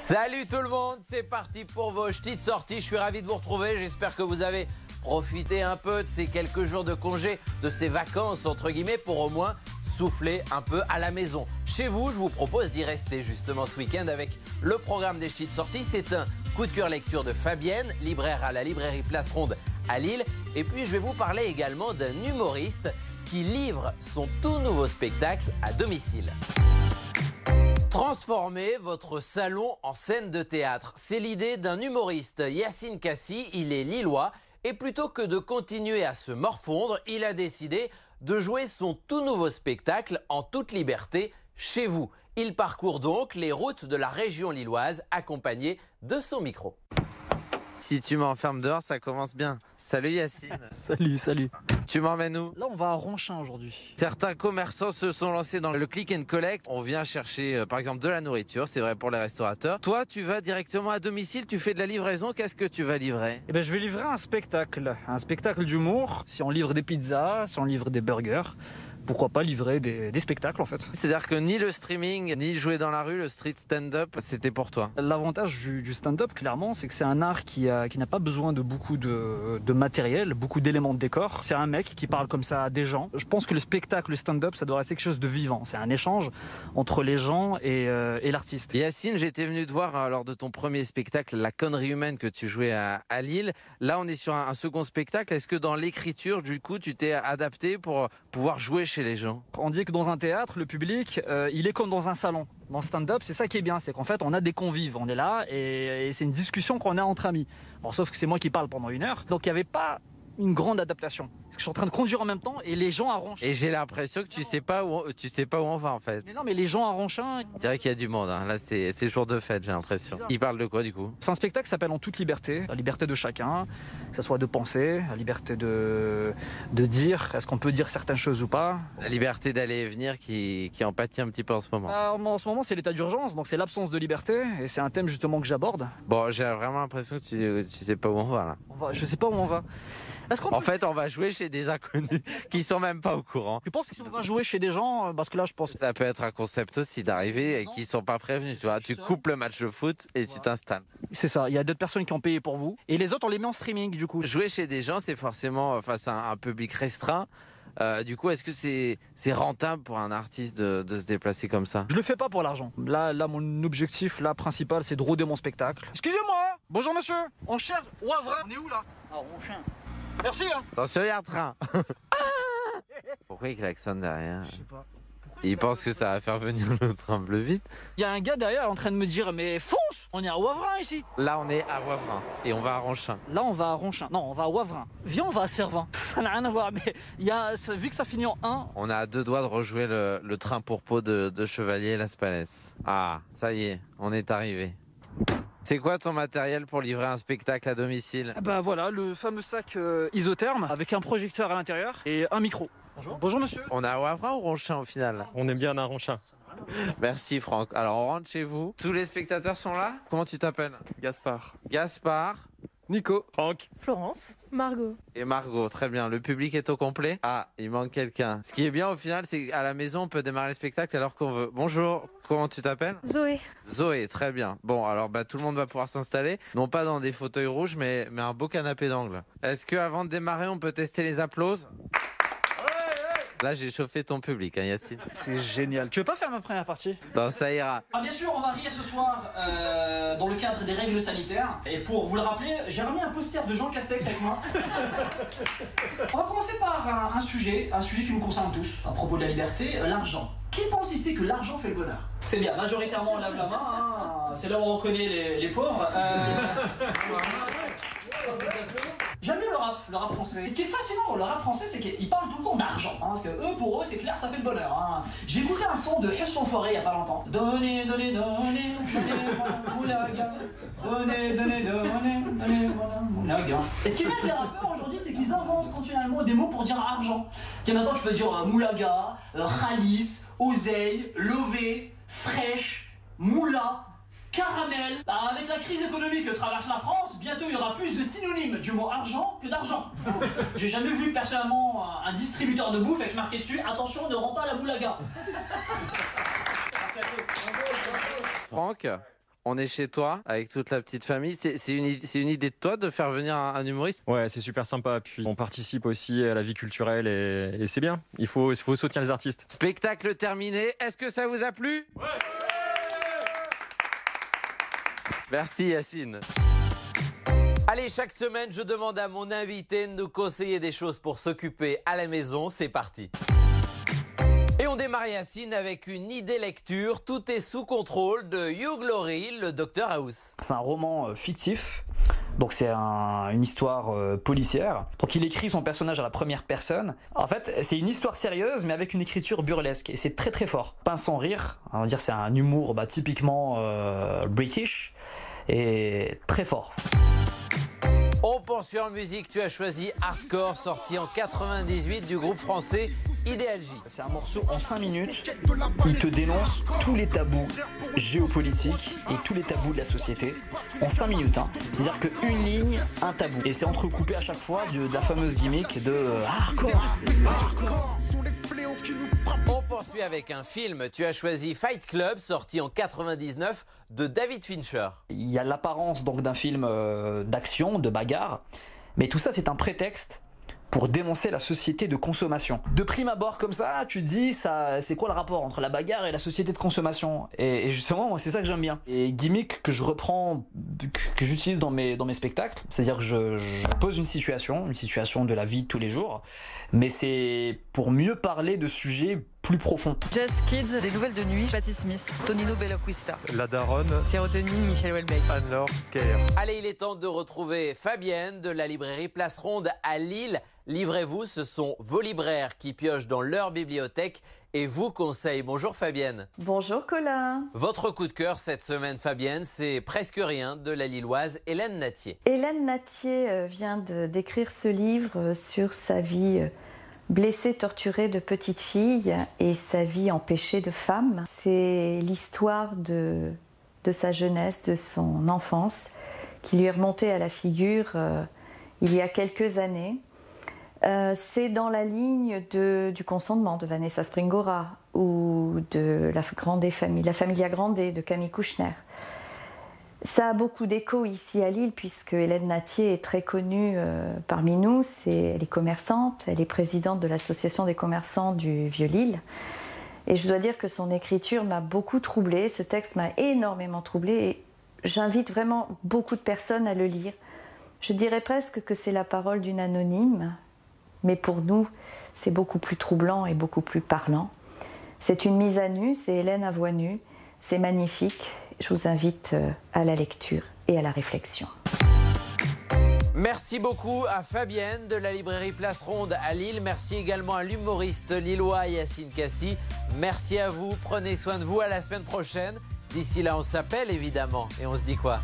Salut tout le monde, c'est parti pour vos petites sorties. Je suis ravi de vous retrouver. J'espère que vous avez profité un peu de ces quelques jours de congé, de ces vacances entre guillemets, pour au moins souffler un peu à la maison. Chez vous, je vous propose d'y rester justement ce week-end avec le programme des petites sorties. C'est un coup de cœur lecture de Fabienne, libraire à la librairie Place Ronde à Lille. Et puis je vais vous parler également d'un humoriste qui livre son tout nouveau spectacle à domicile. Transformez votre salon en scène de théâtre. C'est l'idée d'un humoriste, Yacine Cassi. Il est lillois et plutôt que de continuer à se morfondre, il a décidé de jouer son tout nouveau spectacle en toute liberté chez vous. Il parcourt donc les routes de la région lilloise accompagné de son micro. Si tu m'enfermes dehors, ça commence bien. Salut Yacine. Salut. Tu m'emmènes où? Là, on va à Ronchin aujourd'hui. Certains commerçants se sont lancés dans le click and collect. On vient chercher par exemple de la nourriture, c'est vrai pour les restaurateurs. Toi, tu vas directement à domicile, tu fais de la livraison. Qu'est-ce que tu vas livrer? Eh ben, je vais livrer un spectacle d'humour. Si on livre des pizzas, si on livre des burgers, pourquoi pas livrer des spectacles en fait. C'est-à-dire que ni le streaming, ni jouer dans la rue, le street stand-up, c'était pour toi? L'avantage du stand-up, clairement, c'est que c'est un art qui n'a pas besoin de beaucoup de matériel, beaucoup d'éléments de décor. C'est un mec qui parle comme ça à des gens. Je pense que le spectacle, le stand-up, ça doit rester quelque chose de vivant. C'est un échange entre les gens et l'artiste. Yacine, j'étais venu te voir lors de ton premier spectacle, La Connerie Humaine, que tu jouais à Lille. Là, on est sur un second spectacle. Est-ce que dans l'écriture, du coup, tu t'es adapté pour pouvoir jouer chez les gens? On dit que dans un théâtre, le public, il est comme dans un salon. Dans le stand-up, c'est ça qui est bien, c'est qu'en fait, on a des convives, on est là et c'est une discussion qu'on a entre amis. Bon, sauf que c'est moi qui parle pendant 1 heure, donc il n'y avait pas une grande adaptation. Parce que je suis en train de conduire en même temps et les gens à Ronchin. Et j'ai l'impression que tu sais pas où on va en fait. Mais non, mais les gens à Ronchin. C'est vrai qu'il y a du monde. Hein. Là, c'est jour de fête, j'ai l'impression. Il parle de quoi du coup? C'est un spectacle qui s'appelle En toute liberté. La liberté de chacun, que ce soit de penser, la liberté de dire. Est-ce qu'on peut dire certaines choses ou pas? La liberté d'aller et venir qui en pâtit un petit peu en ce moment. En ce moment, c'est l'état d'urgence, donc c'est l'absence de liberté. Et c'est un thème justement que j'aborde. Bon, j'ai vraiment l'impression que tu sais pas où on va là. Je sais pas où on va. En fait, on va jouer chez des inconnus qui sont même pas au courant. Tu penses qu'on va jouer chez des gens? Parce que là, je pense. Ça peut être un concept aussi d'arriver et qui sont pas prévenus. Tu vois, tu coupes le match de foot et tu t'installes. C'est ça. Il y a d'autres personnes qui ont payé pour vous et les autres, on les met en streaming du coup. Jouer chez des gens, c'est forcément face à un public restreint. Du coup, est-ce que c'est rentable pour un artiste de se déplacer comme ça? Je le fais pas pour l'argent. Là, mon objectif principal, c'est de rôder mon spectacle. Excusez-moi. Bonjour monsieur. On cherche Wavrin. On est où là? À Ronchin. Merci hein. Attention, il y a un train. Pourquoi il klaxonne derrière? Je sais pas. Il pense que ça va faire venir le train bleu vite. Il y a un gars derrière en train de me dire mais fonce. On est à Wavrin ici. Là on est à Wavrin et on va à Ronchin. Là on va à Ronchin. Non, on va à Wavrin. Viens, on va à Servin. Ça n'a rien à voir. Mais vu que ça finit en 1. On a à 2 doigts de rejouer le train pour peau de Chevalier Las Palais. Ah, ça y est, on est arrivé. C'est quoi ton matériel pour livrer un spectacle à domicile? Bah voilà, le fameux sac isotherme avec un projecteur à l'intérieur et un micro. Bonjour monsieur. On est à Wavrin ou Ronchin au final? On est bien à Ronchin. Merci Franck. Alors on rentre chez vous. Tous les spectateurs sont là? Comment tu t'appelles? Gaspard. Gaspard. Nico. Franck. Florence. Margot. Et Margot, très bien. Le public est au complet? Ah, il manque quelqu'un. Ce qui est bien au final, c'est qu'à la maison, on peut démarrer le spectacle alors qu'on veut. Bonjour, comment tu t'appelles? Zoé. Zoé, très bien. Bon, alors tout le monde va pouvoir s'installer. Non pas dans des fauteuils rouges, mais un beau canapé d'angle. Est-ce qu'avant de démarrer, on peut tester les applauses? Là, j'ai chauffé ton public, hein, Yacine. C'est génial. Tu veux pas faire ma première partie? Non, ça ira. Bien sûr, on va rire ce soir dans le cadre des règles sanitaires. Et pour vous le rappeler, j'ai remis un poster de Jean Castex avec moi. On va commencer par un sujet qui nous concerne tous. À propos de la liberté, l'argent. Qui pense ici que l'argent fait le bonheur? C'est bien, majoritairement on lève la main. Hein. C'est là où on reconnaît les pauvres. J'aime bien le rap français. Ce qui est fascinant dans le rap français, c'est qu'ils parlent tout le temps d'argent. Hein, parce que pour eux, c'est clair, ça fait le bonheur. Hein. J'ai écouté un son de Huss l'Enfoiré il y a pas longtemps. Donnez, moulaga. Donnez, moulaga. Et ce qui est bien avec les rappeurs aujourd'hui, c'est qu'ils inventent continuellement des mots pour dire argent. Tiens, maintenant, tu peux dire moulaga, khalis, oseille, lové, fraîche, moula. Caramel. Avec la crise économique que traverse la France, bientôt il y aura plus de synonymes du mot argent que d'argent. J'ai jamais vu personnellement un distributeur de bouffe avec marqué dessus attention, ne rends pas la moulaga. Franck, On est chez toi avec toute la petite famille. C'est une idée de toi de faire venir un humoriste? Ouais, c'est super sympa. Puis on participe aussi à la vie culturelle et c'est bien. Il faut soutenir les artistes. Spectacle terminé. Est-ce que ça vous a plu? Ouais. Merci Yacine. Allez, chaque semaine, je demande à mon invité de nous conseiller des choses pour s'occuper à la maison. C'est parti. Et on démarre, Yacine, avec une idée lecture. Tout est sous contrôle de Hugh Laurie, le Dr House. C'est un roman fictif. Donc c'est une histoire policière. Donc il écrit son personnage à la première personne. En fait, c'est une histoire sérieuse, mais avec une écriture burlesque. Et c'est très très fort. Pas sans rire. On va dire c'est un humour typiquement british. Et très fort. On poursuit en musique, tu as choisi Hardcore, sorti en 98 du groupe français Idéal J. C'est un morceau en 5 minutes, il te dénonce tous les tabous géopolitiques et tous les tabous de la société en 5 minutes. C'est-à-dire qu'une ligne, un tabou. Et c'est entrecoupé à chaque fois de la fameuse gimmick de Hardcore. On poursuit avec un film, tu as choisi Fight Club, sorti en 99 de David Fincher. Il y a l'apparence donc d'un film d'action, de bagarre, mais tout ça c'est un prétexte pour dénoncer la société de consommation. De prime abord comme ça, tu te dis, c'est quoi le rapport entre la bagarre et la société de consommation? Et justement, moi, c'est ça que j'aime bien. Et gimmick que je reprends, que j'utilise dans mes spectacles, c'est-à-dire que je pose une situation de la vie de tous les jours, mais c'est pour mieux parler de sujets plus profonds. Just Kids, des nouvelles de nuit, Patti Smith, Tonino Belloquista. La Daronne, Sérotonine, Michel Houellebecq. Anne-Laure Kerr. Allez, il est temps de retrouver Fabienne de la librairie Place Ronde à Lille. Livrez-vous, ce sont vos libraires qui piochent dans leur bibliothèque et vous conseillent. Bonjour Fabienne. Bonjour Colin. Votre coup de cœur cette semaine, Fabienne, c'est Presque rien de la Lilloise Hélène Nattier. Hélène Nattier vient d'écrire ce livre sur sa vie blessée, torturée de petite fille et sa vie empêchée de femme. C'est l'histoire de sa jeunesse, de son enfance, qui lui est remontée à la figure il y a quelques années. C'est dans la ligne du Consentement de Vanessa Springora ou de la Familia Grande de Camille Kouchner. Ça a beaucoup d'écho ici à Lille puisque Hélène Nattier est très connue parmi nous. Elle est commerçante, elle est présidente de l'association des commerçants du Vieux-Lille. Et je dois dire que son écriture m'a beaucoup troublée, ce texte m'a énormément troublée et j'invite vraiment beaucoup de personnes à le lire. Je dirais presque que c'est la parole d'une anonyme, mais pour nous, c'est beaucoup plus troublant et beaucoup plus parlant. C'est une mise à nu, c'est Hélène à voix nue, c'est magnifique. Je vous invite à la lecture et à la réflexion. Merci beaucoup à Fabienne de la librairie Place Ronde à Lille. Merci également à l'humoriste lillois Yacine Cassi. Merci à vous, prenez soin de vous, à la semaine prochaine. D'ici là, on s'appelle évidemment et on se dit quoi ?